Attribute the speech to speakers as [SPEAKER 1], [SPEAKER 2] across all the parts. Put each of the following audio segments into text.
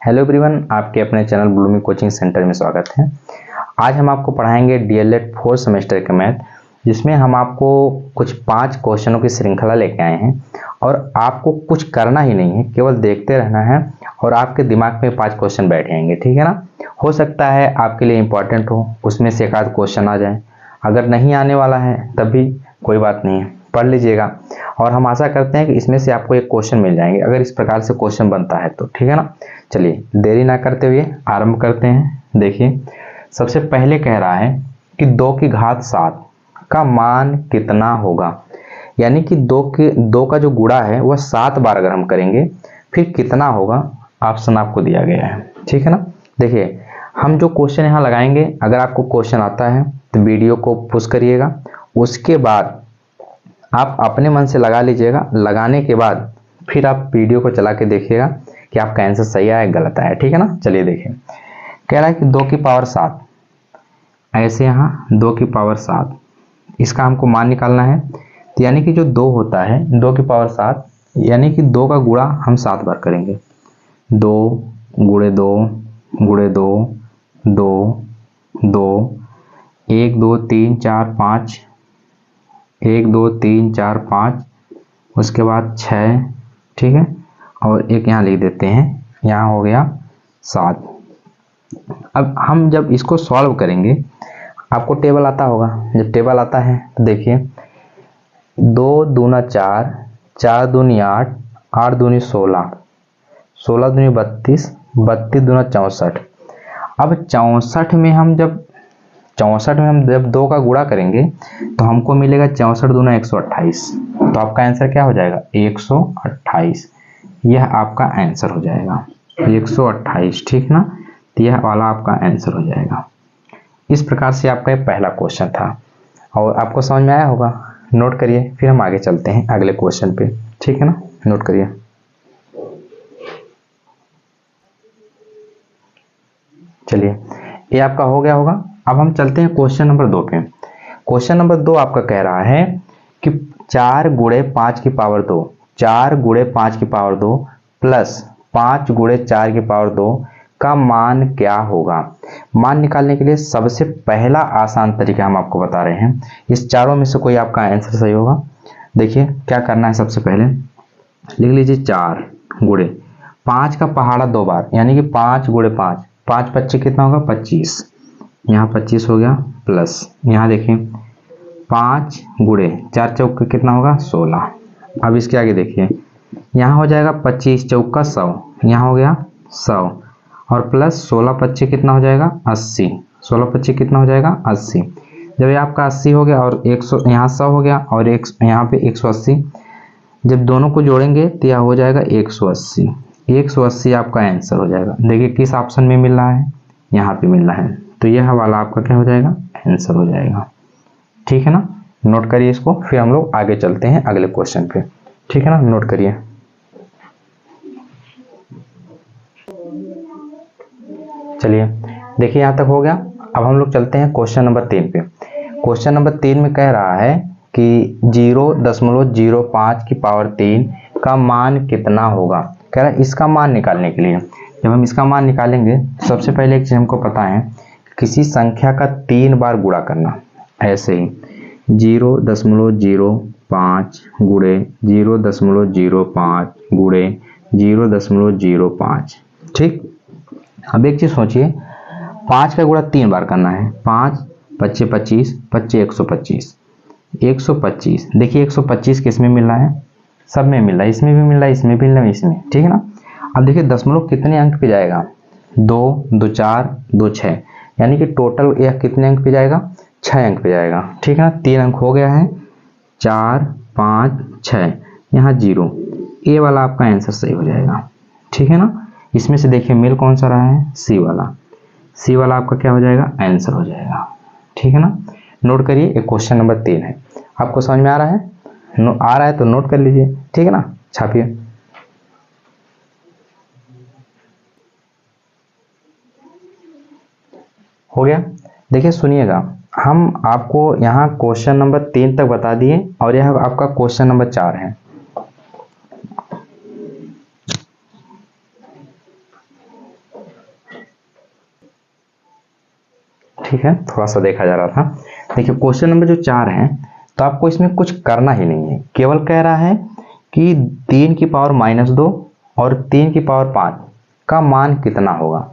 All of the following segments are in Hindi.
[SPEAKER 1] हेलो एवरीवन, आपके अपने चैनल ब्लूमी कोचिंग सेंटर में स्वागत है। आज हम आपको पढ़ाएंगे डीएलएड 4 सेमेस्टर का मैथ, जिसमें हम आपको कुछ 5 क्वेश्चनों की श्रृंखला लेके आए हैं और आपको कुछ करना ही नहीं है, केवल देखते रहना है और आपके दिमाग में 5 क्वेश्चन बैठ जाएंगे। ठीक है ना। हो सकता है आपके लिए इम्पोर्टेंट हो, उसमें से एक आध क्वेश्चन आ जाए। अगर नहीं आने वाला है तब भी कोई बात नहीं है, पढ़ लीजिएगा और हम आशा करते हैं कि इसमें से आपको एक क्वेश्चन मिल जाएंगे, अगर इस प्रकार से क्वेश्चन बनता है तो। ठीक है ना। चलिए देरी ना करते हुए आरंभ करते हैं। देखिए, सबसे पहले कह रहा है कि 2 की घात 7 का मान कितना होगा, यानी कि 2 का जो गुणा है वह 7 बार अगर हम करेंगे फिर कितना होगा, ऑप्शन आपको दिया गया है। ठीक है ना। देखिए, हम जो क्वेश्चन यहाँ लगाएंगे, अगर आपको क्वेश्चन आता है तो वीडियो को पुश करिएगा, उसके बाद आप अपने मन से लगा लीजिएगा। लगाने के बाद फिर आप वीडियो को चला के देखिएगा कि आपका आंसर सही आया गलत आया। ठीक है ना। चलिए देखिए, कह रहा है कि 2 की पावर 7, ऐसे यहाँ 2 की पावर 7, इसका हमको मान निकालना है। तो यानी कि जो 2 होता है, 2 की पावर 7, यानी कि 2 का गुणा हम 7 बार करेंगे। 2 गुणे 2 गुणे 2 2 2 1 2 3 4 5, 1 2 3 4 5, उसके बाद 6। ठीक है, और एक यहाँ लिख देते हैं, यहाँ हो गया 7। अब हम जब इसको सॉल्व करेंगे, आपको टेबल आता होगा। जब टेबल आता है तो देखिए, 2 दूना 4, 4 दूनी 8, 8 दूनी 16, 16 दूनी 32, 32 दूना 64। अब 64 में हम जब 2 का गुणा करेंगे तो हमको मिलेगा 64 दूना 128। तो आपका आंसर क्या हो जाएगा? 128। यह आपका आंसर हो जाएगा 128। ठीक ना। तो यह वाला आपका आंसर हो जाएगा। इस प्रकार से आपका ये पहला क्वेश्चन था और आपको समझ में आया होगा। नोट करिए, फिर हम आगे चलते हैं अगले क्वेश्चन पे। ठीक है ना, नोट करिए। चलिए, ये आपका हो गया होगा। अब हम चलते हैं क्वेश्चन नंबर 2 पे। क्वेश्चन नंबर 2 आपका कह रहा है कि 4 गुणे 5 की पावर 2, 4 गुणे 5 की पावर 2 प्लस 5 गुणे 4 की पावर 2 का मान क्या होगा। मान निकालने के लिए सबसे पहला आसान तरीका हम आपको बता रहे हैं। इस चारों में से कोई आपका आंसर सही होगा। देखिए क्या करना है, सबसे पहले लिख लीजिए 4 गुणे 5 का पहाड़ा 2 बार, यानी कि 5 गुणे 5, 5 25 कितना होगा? 25। यहाँ 25 हो गया, प्लस यहाँ देखिए 5 गुणे 4 चौके कितना होगा? 16। अब इसके आगे देखिए, यहाँ हो जाएगा 25 चौका 100, यहाँ हो गया 100, और प्लस 16 25 कितना हो जाएगा? 80। 16 25 कितना हो जाएगा? 80। जब ये आपका 80 हो गया और 100, यहाँ 100 हो गया और एक यहाँ पे 180, जब दोनों को जोड़ेंगे तो यह हो जाएगा 180। 180 आपका आंसर हो जाएगा। देखिए किस ऑप्शन में मिल रहा है, यहाँ पे मिल रहा है, तो यह वाला आपका क्या हो जाएगा? आंसर हो जाएगा। ठीक है ना। नोट करिए इसको, फिर हम लोग आगे चलते हैं अगले क्वेश्चन पे। ठीक है ना, नोट करिए। चलिए देखिए, यहाँ तक हो गया। अब हम लोग चलते हैं क्वेश्चन नंबर 3 पे। क्वेश्चन नंबर 3 में कह रहा है कि 0.05 की पावर 3 का मान कितना होगा। कह रहा है इसका मान निकालने के लिए, जब हम इसका मान निकालेंगे सबसे पहले एक चीज हमको पता है, किसी संख्या का 3 बार गुणा करना। ऐसे ही 0.05 गुणे 0.05 गुणे 0.05। ठीक। अब एक चीज सोचिए, 5 का गुणा 3 बार करना है। 5 25 25 25 125, 125। देखिए 125 किस में मिल रहा है? सब में मिल रहा है, इसमें भी मिल रहा है, इसमें भी मिल रहा है, इसमें। ठीक है ना। अब देखिए दशमलव कितने अंक पे जाएगा? 2 2 4 2 6, यानी कि टोटल यह कितने अंक पे जाएगा? 6 अंक पे जाएगा। ठीक है ना। 3 अंक हो गया है, 4 5 6, यहाँ 0। ये वाला आपका आंसर सही हो जाएगा। ठीक है ना। इसमें से देखिए मिल कौन सा रहा है? सी वाला। सी वाला आपका क्या हो जाएगा? आंसर हो जाएगा। ठीक है ना। नोट करिए, एक क्वेश्चन नंबर 3 है। आपको समझ में आ रहा है? आ रहा है तो नोट कर लीजिए। ठीक है ना, छापिए। हो गया। देखिए सुनिएगा, हम आपको यहाँ क्वेश्चन नंबर 3 तक बता दिए और यह आपका क्वेश्चन नंबर 4 है। ठीक है, थोड़ा सा देखा जा रहा था। देखिए क्वेश्चन नंबर जो 4 है, तो आपको इसमें कुछ करना ही नहीं है, केवल कह रहा है कि 3 की पावर -2 और 3 की पावर 5 का मान कितना होगा।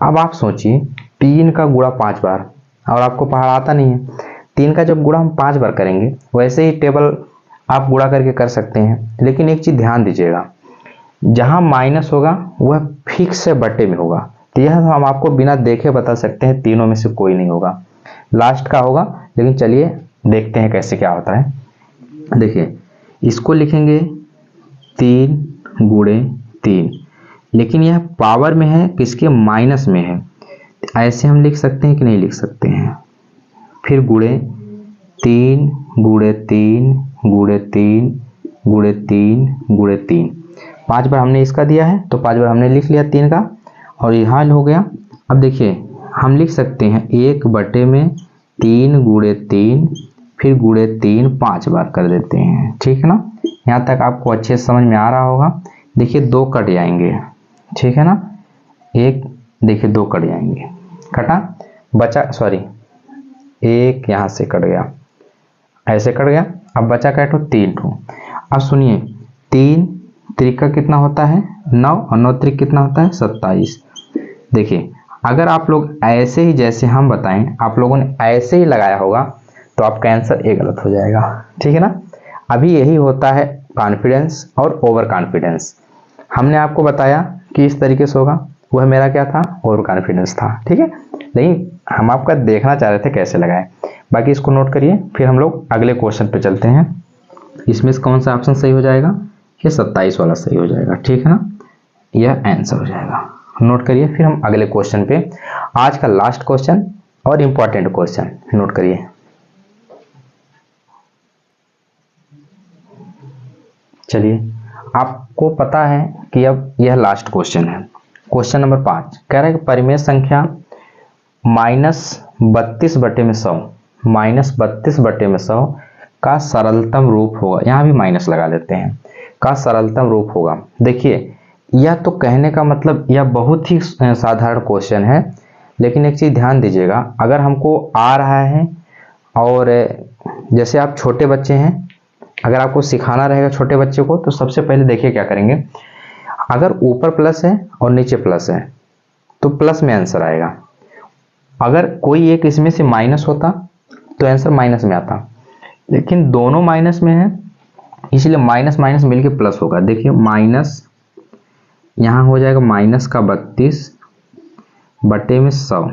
[SPEAKER 1] अब आप सोचिए 3 का गुणा 5 बार, और आपको पहाड़ आता नहीं है, 3 का जब गुणा हम 5 बार करेंगे वैसे ही टेबल आप गुणा करके कर सकते हैं, लेकिन एक चीज ध्यान दीजिएगा, जहां माइनस होगा वह फिक्स से बटे में होगा। तो यह हम आपको बिना देखे बता सकते हैं, तीनों में से कोई नहीं होगा, लास्ट का होगा। लेकिन चलिए देखते हैं कैसे क्या होता है। देखिए इसको लिखेंगे 3 गुणे 3, लेकिन यह पावर में है, किसके, माइनस में है। ऐसे हम लिख सकते हैं कि नहीं लिख सकते हैं। फिर गुणे 3 गुणे 3 गुणे 3 गुणे 3 गुणे 3, 5 बार हमने इसका दिया है तो 5 बार हमने लिख लिया 3 का, और यह हाल हो गया। अब देखिए हम लिख सकते हैं 1 बटे में 3 गुणे 3, फिर गुणे 3 5 बार कर देते हैं, ठीक है ना। यहाँ तक आपको अच्छे से समझ में आ रहा होगा। देखिए 2 कट जाएंगे, ठीक है ना, एक देखिए 2 कट जाएंगे, कटा, बचा, सॉरी 1 यहाँ से कट गया, ऐसे कट गया। अब बचा क्या ठो, 3 ठो। अब सुनिए 3 त्रिका कितना होता है, 9, और 9 त्रिक कितना होता है, 27। देखिए अगर आप लोग ऐसे ही जैसे हम बताएं, आप लोगों ने ऐसे ही लगाया होगा तो आपका आंसर ए गलत हो जाएगा, ठीक है ना। अभी यही होता है कॉन्फिडेंस और ओवर कॉन्फिडेंस। हमने आपको बताया कि इस तरीके से होगा, वह मेरा क्या था, ओवर कॉन्फिडेंस था, ठीक है। लेकिन हम आपका देखना चाह रहे थे कैसे लगाए। बाकी इसको नोट करिए, फिर हम लोग अगले क्वेश्चन पे चलते हैं। इसमें से कौन सा ऑप्शन सही हो जाएगा, ये 27 वाला सही हो जाएगा, ठीक है ना, यह आंसर हो जाएगा। नोट करिए, फिर हम अगले क्वेश्चन पे, आज का लास्ट क्वेश्चन और इंपॉर्टेंट क्वेश्चन नोट करिए। चलिए आपको पता है कि अब यह लास्ट क्वेश्चन है। क्वेश्चन नंबर 5 कह रहा है कि परिमेय संख्या -32 बटे में 100, -32 बटे में 100 का सरलतम रूप होगा, यहाँ भी माइनस लगा लेते हैं, का सरलतम रूप होगा। देखिए यह तो कहने का मतलब यह बहुत ही साधारण क्वेश्चन है, लेकिन एक चीज ध्यान दीजिएगा, अगर हमको आ रहा है और जैसे आप छोटे बच्चे हैं, अगर आपको सिखाना रहेगा छोटे बच्चे को, तो सबसे पहले देखिए क्या करेंगे, अगर ऊपर प्लस है और नीचे प्लस है तो प्लस में आंसर आएगा। अगर कोई एक इसमें से माइनस होता तो आंसर माइनस में आता, लेकिन दोनों माइनस में है, इसलिए माइनस माइनस मिलके प्लस होगा। देखिए माइनस यहाँ हो जाएगा -32 बटे में 100,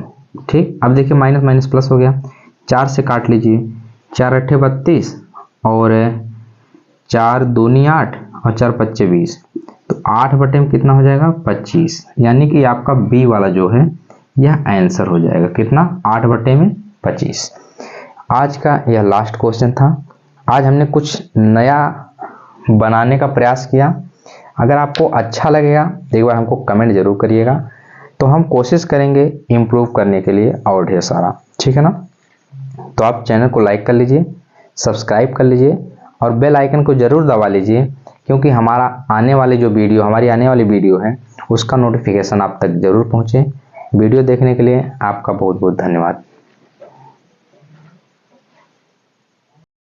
[SPEAKER 1] ठीक। अब देखिए माइनस माइनस प्लस हो गया, 4 से काट लीजिए, 4 अट्ठे 32 और 4 दूनी 8 और 4 पच्चे 20, तो 8 बटे में कितना हो जाएगा, 25। यानी कि आपका बी वाला जो है यह आंसर हो जाएगा, कितना, 8 बटे में 25। आज का यह लास्ट क्वेश्चन था। आज हमने कुछ नया बनाने का प्रयास किया। अगर आपको अच्छा लगेगा तो एक बार हमको कमेंट जरूर करिएगा, तो हम कोशिश करेंगे इम्प्रूव करने के लिए और ढेर सारा, ठीक है ना। तो आप चैनल को लाइक कर लीजिए, सब्सक्राइब कर लीजिए और बेल आइकन को जरूर दबा लीजिए, क्योंकि हमारी आने वाली वीडियो है उसका नोटिफिकेशन आप तक जरूर पहुंचे। वीडियो देखने के लिए आपका बहुत बहुत धन्यवाद।